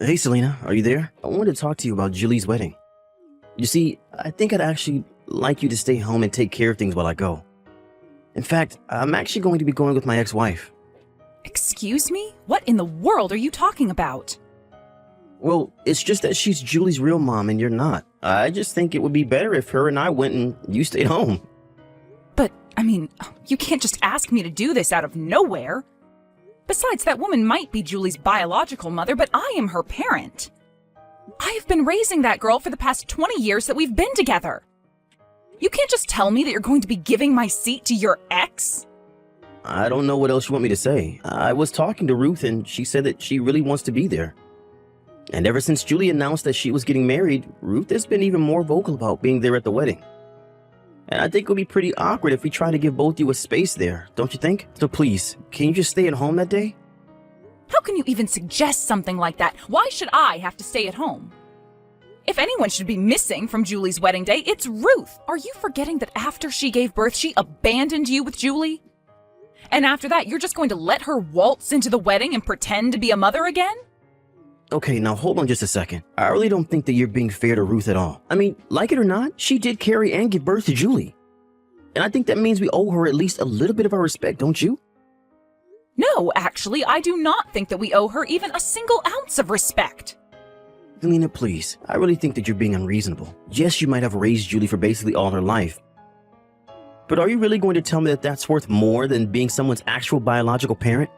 Hey Selena, are you there? I wanted to talk to you about Julie's wedding. You see, I think I'd actually like you to stay home and take care of things while I go. In fact, I'm actually going to be going with my ex-wife. Excuse me? What in the world are you talking about? Well, it's just that she's Julie's real mom and you're not. I just think it would be better if her and I went and you stayed home. But, you can't just ask me to do this out of nowhere. Besides, that woman might be Julie's biological mother, but I am her parent. I have been raising that girl for the past 20 years that we've been together. You can't just tell me that you're going to be giving my seat to your ex? I don't know what else you want me to say. I was talking to Ruth and she said that she really wants to be there. And ever since Julie announced that she was getting married, Ruth has been even more vocal about being there at the wedding. And I think it would be pretty awkward if we try to give both you a space there, don't you think? So please, can you just stay at home that day? How can you even suggest something like that? Why should I have to stay at home? If anyone should be missing from Julie's wedding day, it's Ruth. Are you forgetting that after she gave birth, she abandoned you with Julie? And after that, you're just going to let her waltz into the wedding and pretend to be a mother again? Okay, now hold on just a second. I really don't think that you're being fair to Ruth at all. I mean, like it or not, she did carry and give birth to Julie. And I think that means we owe her at least a little bit of our respect, don't you? No, actually, I do not think that we owe her even a single ounce of respect. Selena, please. I really think that you're being unreasonable. Yes, you might have raised Julie for basically all her life. But are you really going to tell me that that's worth more than being someone's actual biological parent?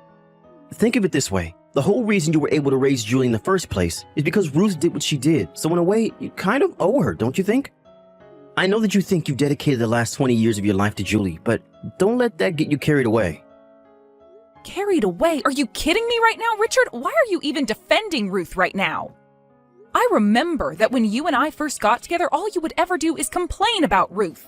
Think of it this way. The whole reason you were able to raise Julie in the first place is because Ruth did what she did. So in a way, you kind of owe her, don't you think? I know that you think you dedicated the last 20 years of your life to Julie, but don't let that get you carried away. Carried away? Are you kidding me right now, Richard? Why are you even defending Ruth right now? I remember that when you and I first got together, all you would ever do is complain about Ruth.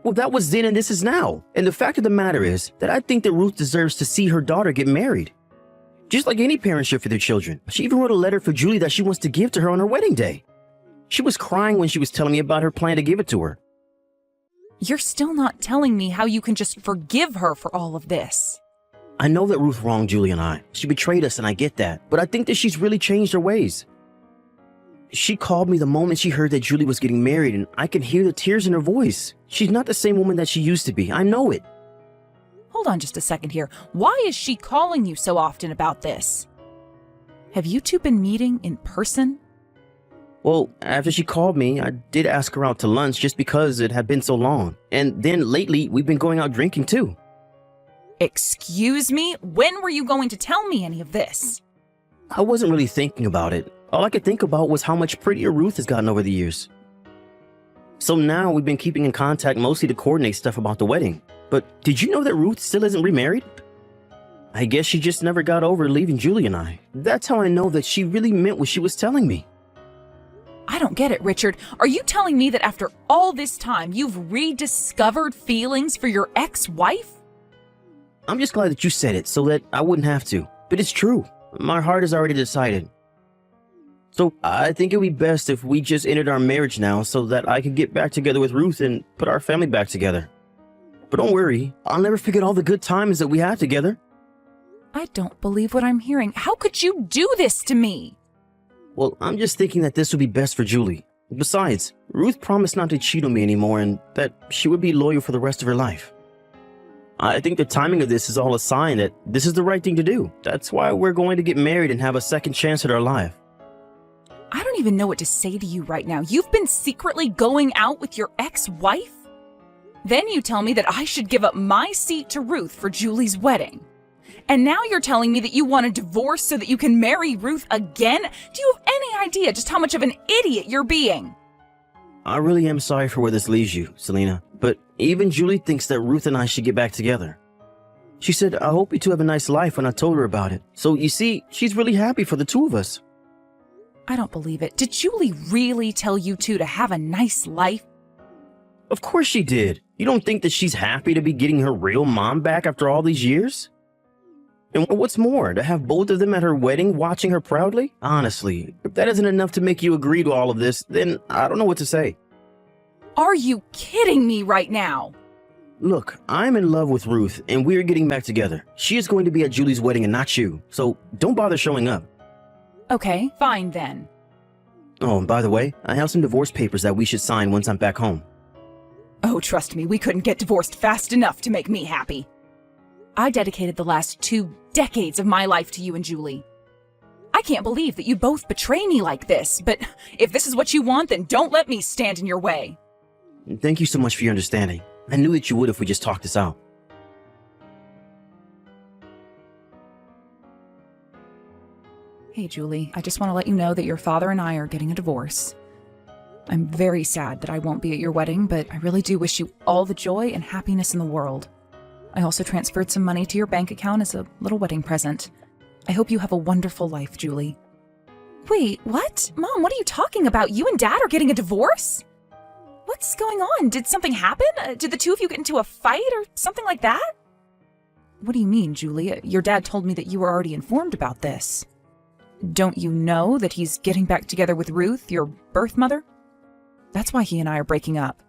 Well, that was then and this is now. And the fact of the matter is that I think that Ruth deserves to see her daughter get married. Just like any parent should for their children. She even wrote a letter for Julie that she wants to give to her on her wedding day. She was crying when she was telling me about her plan to give it to her. You're still not telling me how you can just forgive her for all of this. I know that Ruth wronged Julie and I. She betrayed us and I get that. But I think that she's really changed her ways. She called me the moment she heard that Julie was getting married and I could hear the tears in her voice. She's not the same woman that she used to be. I know it. Hold on just a second here. Why is she calling you so often about this? Have you two been meeting in person? Well, after she called me, I did ask her out to lunch just because it had been so long. And then lately, we've been going out drinking too. Excuse me? When were you going to tell me any of this? I wasn't really thinking about it. All I could think about was how much prettier Ruth has gotten over the years. So now we've been keeping in contact mostly to coordinate stuff about the wedding. But did you know that Ruth still isn't remarried? I guess she just never got over leaving Julie and I. That's how I know that she really meant what she was telling me. I don't get it, Richard. Are you telling me that after all this time, you've rediscovered feelings for your ex-wife? I'm just glad that you said it so that I wouldn't have to. But it's true. My heart has already decided. So I think it would be best if we just ended our marriage now so that I could get back together with Ruth and put our family back together. But don't worry, I'll never forget all the good times that we had together. I don't believe what I'm hearing. How could you do this to me? Well, I'm just thinking that this would be best for Julie. Besides, Ruth promised not to cheat on me anymore and that she would be loyal for the rest of her life. I think the timing of this is all a sign that this is the right thing to do. That's why we're going to get married and have a second chance at our life. I don't even know what to say to you right now. You've been secretly going out with your ex-wife? Then you tell me that I should give up my seat to Ruth for Julie's wedding. And now you're telling me that you want a divorce so that you can marry Ruth again? Do you have any idea just how much of an idiot you're being? I really am sorry for where this leaves you, Selena. But even Julie thinks that Ruth and I should get back together. She said, I hope you two have a nice life when I told her about it. So you see, she's really happy for the two of us. I don't believe it. Did Julie really tell you two to have a nice life? Of course she did. You don't think that she's happy to be getting her real mom back after all these years? And what's more, to have both of them at her wedding watching her proudly? Honestly, if that isn't enough to make you agree to all of this, then I don't know what to say. Are you kidding me right now? Look, I'm in love with Ruth and we're getting back together. She is going to be at Julie's wedding and not you, so don't bother showing up. Okay, fine then. Oh, and by the way, I have some divorce papers that we should sign once I'm back home. Oh, trust me, we couldn't get divorced fast enough to make me happy. I dedicated the last 2 decades of my life to you and Julie. I can't believe that you both betray me like this, but if this is what you want, then don't let me stand in your way. Thank you so much for your understanding. I knew that you would if we just talked this out. Hey, Julie, I just want to let you know that your father and I are getting a divorce. I'm very sad that I won't be at your wedding, but I really do wish you all the joy and happiness in the world. I also transferred some money to your bank account as a little wedding present. I hope you have a wonderful life, Julie. Wait, what? Mom, what are you talking about? You and Dad are getting a divorce? What's going on? Did something happen? Did the two of you get into a fight or something like that? What do you mean, Julie? Your dad told me that you were already informed about this. Don't you know that he's getting back together with Ruth, your birth mother? That's why he and I are breaking up.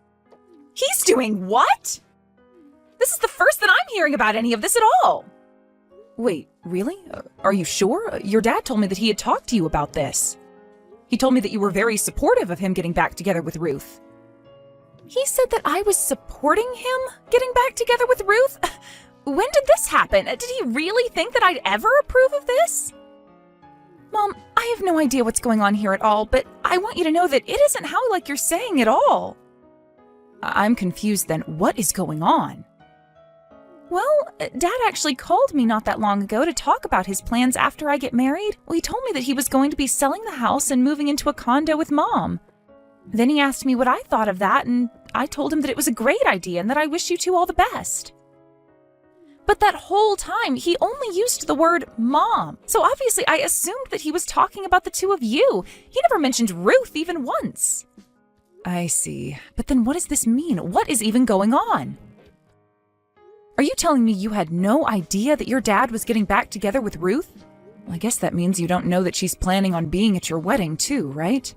He's doing what? This is the first that I'm hearing about any of this at all. Wait, really? Are you sure? Your dad told me that he had talked to you about this. He told me that you were very supportive of him getting back together with Ruth. He said that I was supporting him getting back together with Ruth? When did this happen? Did he really think that I'd ever approve of this? Mom, I have no idea what's going on here at all, but I want you to know that it isn't how like you're saying at all. I'm confused then. What is going on? Well, Dad actually called me not that long ago to talk about his plans after I get married. Well, he told me that he was going to be selling the house and moving into a condo with Mom. Then he asked me what I thought of that, and I told him that it was a great idea and that I wish you two all the best. But that whole time, he only used the word Mom. So obviously, I assumed that he was talking about the two of you. He never mentioned Ruth even once. I see. But then what does this mean? What is even going on? Are you telling me you had no idea that your dad was getting back together with Ruth? Well, I guess that means you don't know that she's planning on being at your wedding too, right?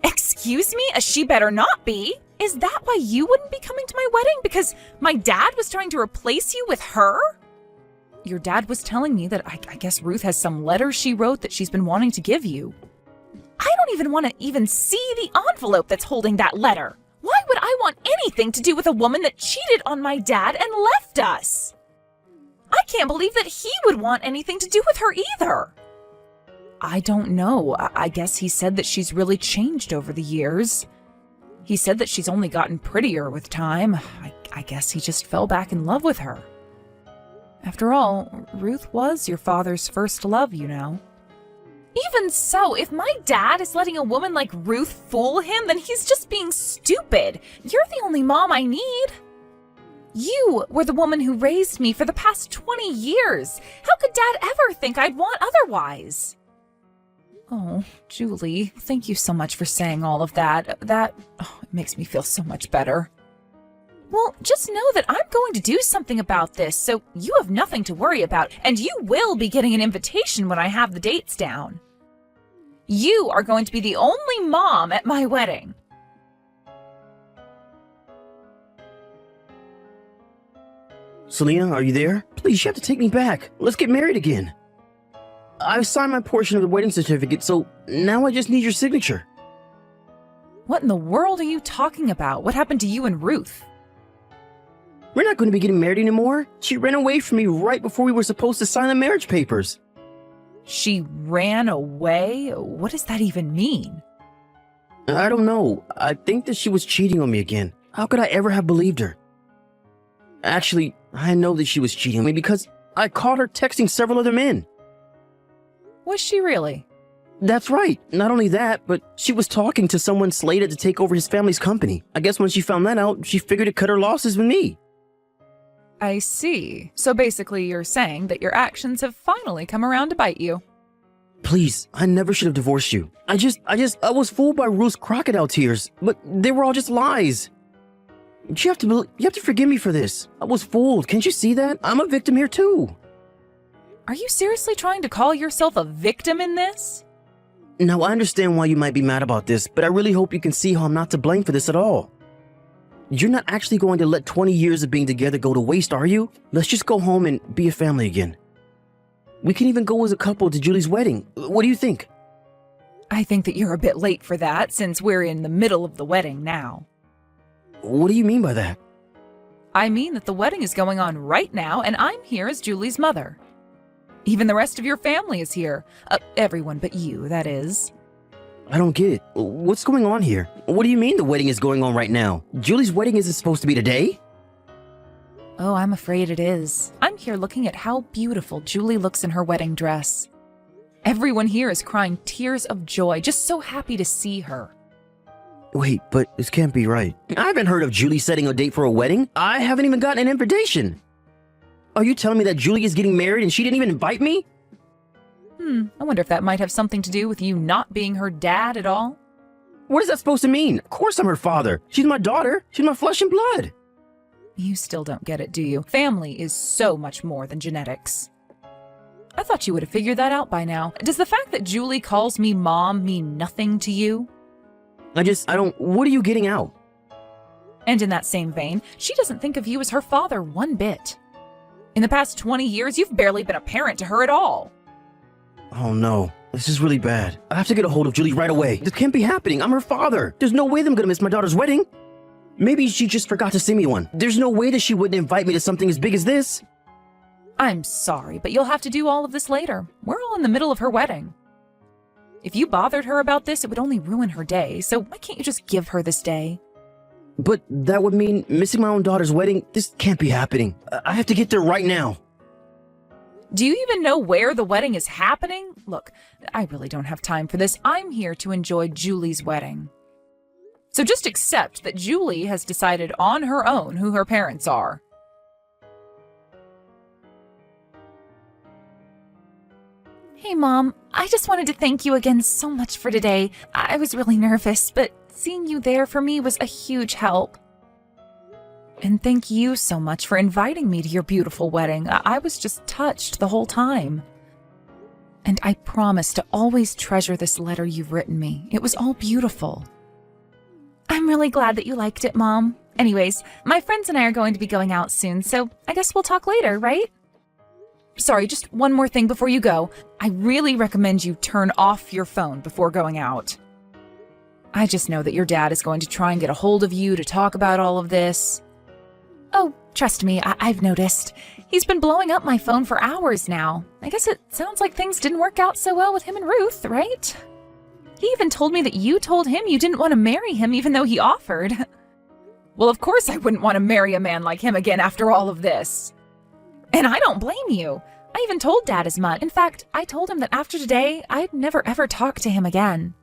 Excuse me? She better not be. Is that why you wouldn't be coming to my wedding? Because my dad was trying to replace you with her? Your dad was telling me that I guess Ruth has some letter she wrote that she's been wanting to give you. I don't even want to even see the envelope that's holding that letter. Why would I want anything to do with a woman that cheated on my dad and left us? I can't believe that he would want anything to do with her either. I don't know. I guess he said that she's really changed over the years. He said that she's only gotten prettier with time. I guess he just fell back in love with her. After all, Ruth was your father's first love, you know. Even so, if my dad is letting a woman like Ruth fool him, then he's just being stupid. You're the only mom I need. You were the woman who raised me for the past 20 years. How could Dad ever think I'd want otherwise? Oh, Julie, thank you so much for saying all of that. It makes me feel so much better. Well, just know that I'm going to do something about this, so you have nothing to worry about, and you will be getting an invitation when I have the dates down. You are going to be the only mom at my wedding. Selena, are you there? Please, you have to take me back. Let's get married again. I've signed my portion of the wedding certificate, so now I just need your signature. What in the world are you talking about? What happened to you and Ruth? We're not going to be getting married anymore. She ran away from me right before we were supposed to sign the marriage papers. She ran away? What does that even mean? I don't know. I think that she was cheating on me again. How could I ever have believed her? Actually, I know that she was cheating on me because I caught her texting several other men. Was she really? That's right. Not only that, but she was talking to someone slated to take over his family's company. I guess when she found that out, she figured to cut her losses with me. I see. So basically you're saying that your actions have finally come around to bite you. Please, I never should have divorced you. I was fooled by Ruth's crocodile tears, but they were all just lies. You have to forgive me for this. I was fooled. Can't you see that? I'm a victim here too. Are you seriously trying to call yourself a victim in this? Now, I understand why you might be mad about this, but I really hope you can see how I'm not to blame for this at all. You're not actually going to let 20 years of being together go to waste, are you? Let's just go home and be a family again. We can even go as a couple to Julie's wedding. What do you think? I think that you're a bit late for that since we're in the middle of the wedding now. What do you mean by that? I mean that the wedding is going on right now and I'm here as Julie's mother. Even the rest of your family is here. Everyone but you, that is. I don't get it. What's going on here? What do you mean the wedding is going on right now? Julie's wedding isn't supposed to be today? Oh, I'm afraid it is. I'm here looking at how beautiful Julie looks in her wedding dress. Everyone here is crying tears of joy, just so happy to see her. Wait, but this can't be right. I haven't heard of Julie setting a date for a wedding. I haven't even gotten an invitation. Are you telling me that Julie is getting married and she didn't even invite me? I wonder if that might have something to do with you not being her dad at all. What is that supposed to mean? Of course I'm her father. She's my daughter. She's my flesh and blood. You still don't get it, do you? Family is so much more than genetics. I thought you would have figured that out by now. Does the fact that Julie calls me mom mean nothing to you? What are you getting out? And in that same vein, she doesn't think of you as her father one bit. In the past 20 years, you've barely been a parent to her at all. Oh no, this is really bad. I have to get a hold of Julie right away. This can't be happening. I'm her father. There's no way that I'm gonna miss my daughter's wedding. Maybe she just forgot to send me one. There's no way that she wouldn't invite me to something as big as this. I'm sorry, but you'll have to do all of this later. We're all in the middle of her wedding. If you bothered her about this, it would only ruin her day, so why can't you just give her this day? But that would mean missing my own daughter's wedding. This can't be happening. I have to get there right now. Do you even know where the wedding is happening? Look, I really don't have time for this. I'm here to enjoy Julie's wedding. So just accept that Julie has decided on her own who her parents are. Hey, Mom. I just wanted to thank you again so much for today. I was really nervous, but seeing you there for me was a huge help. And thank you so much for inviting me to your beautiful wedding. I was just touched the whole time. And I promise to always treasure this letter you've written me. It was all beautiful. I'm really glad that you liked it, Mom. Anyways, my friends and I are going to be going out soon, so I guess we'll talk later, right? Sorry, just one more thing before you go. I really recommend you turn off your phone before going out. I just know that your dad is going to try and get a hold of you to talk about all of this. Oh, trust me, I've noticed. He's been blowing up my phone for hours now. I guess it sounds like things didn't work out so well with him and Ruth, right? He even told me that you told him you didn't want to marry him even though he offered. Well, of course I wouldn't want to marry a man like him again after all of this. And I don't blame you. I even told Dad as much. In fact, I told him that after today, I'd never ever talk to him again.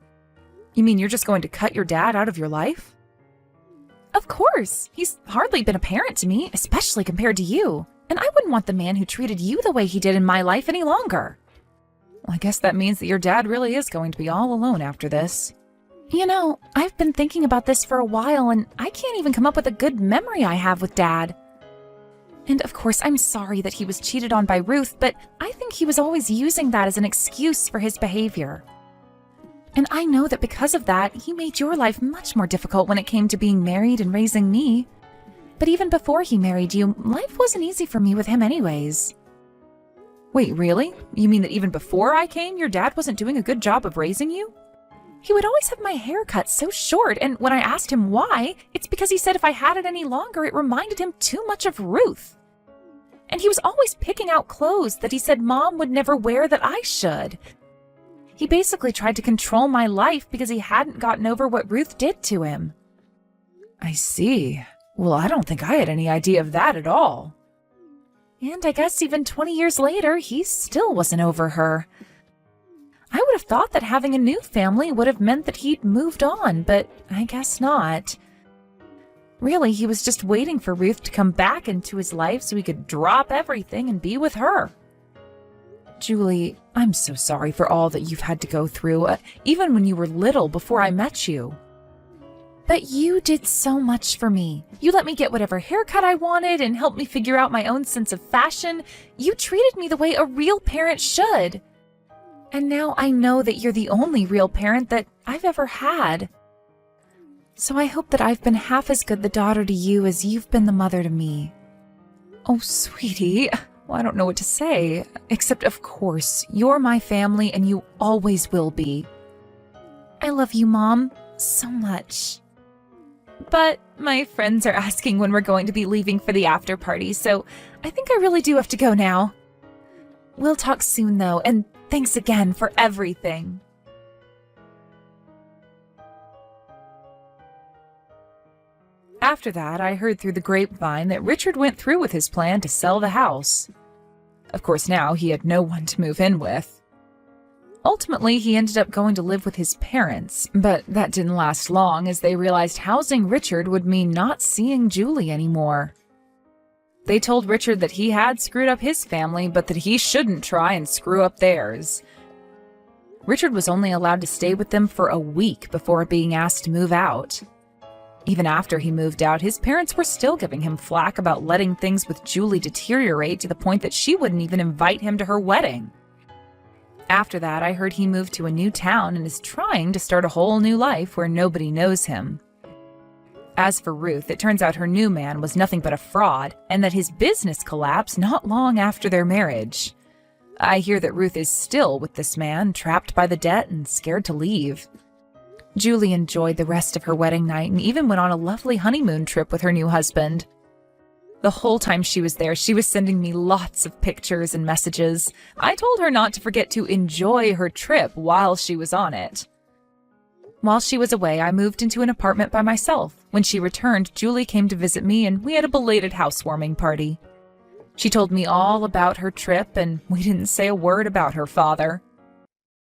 You mean you're just going to cut your dad out of your life? Of course. He's hardly been a parent to me, especially compared to you. And I wouldn't want the man who treated you the way he did in my life any longer. Well, I guess that means that your dad really is going to be all alone after this. You know, I've been thinking about this for a while, and I can't even come up with a good memory I have with Dad. And of course, I'm sorry that he was cheated on by Ruth, but I think he was always using that as an excuse for his behavior. And I know that because of that, he made your life much more difficult when it came to being married and raising me. But even before he married you, life wasn't easy for me with him anyways. Wait, really? You mean that even before I came, your dad wasn't doing a good job of raising you? He would always have my hair cut so short, and when I asked him why, it's because he said if I had it any longer, it reminded him too much of Ruth. And he was always picking out clothes that he said Mom would never wear that I should. He basically tried to control my life because he hadn't gotten over what Ruth did to him. I see. Well, I don't think I had any idea of that at all. And I guess even 20 years later, he still wasn't over her. I would have thought that having a new family would have meant that he'd moved on, but I guess not. Really, he was just waiting for Ruth to come back into his life so he could drop everything and be with her. Julie, I'm so sorry for all that you've had to go through, even when you were little before I met you. But you did so much for me. You let me get whatever haircut I wanted and helped me figure out my own sense of fashion. You treated me the way a real parent should. And now I know that you're the only real parent that I've ever had. So I hope that I've been half as good the daughter to you as you've been the mother to me. Oh, sweetie, Well, I don't know what to say, except of course, you're my family and you always will be. I love you, Mom, so much. But my friends are asking when we're going to be leaving for the after party, so I think I really do have to go now. We'll talk soon, though, and thanks again for everything. After that, I heard through the grapevine that Richard went through with his plan to sell the house. Of course, now he had no one to move in with. Ultimately, he ended up going to live with his parents, but that didn't last long as they realized housing Richard would mean not seeing Julie anymore. They told Richard that he had screwed up his family, but that he shouldn't try and screw up theirs. Richard was only allowed to stay with them for a week before being asked to move out. Even after he moved out, his parents were still giving him flack about letting things with Julie deteriorate to the point that she wouldn't even invite him to her wedding. After that, I heard he moved to a new town and is trying to start a whole new life where nobody knows him. As for Ruth, it turns out her new man was nothing but a fraud, and that his business collapsed not long after their marriage. I hear that Ruth is still with this man, trapped by the debt and scared to leave. Julie enjoyed the rest of her wedding night and even went on a lovely honeymoon trip with her new husband. The whole time she was there, she was sending me lots of pictures and messages. I told her not to forget to enjoy her trip while she was on it. While she was away, I moved into an apartment by myself. When she returned, Julie came to visit me and we had a belated housewarming party. She told me all about her trip and we didn't say a word about her father.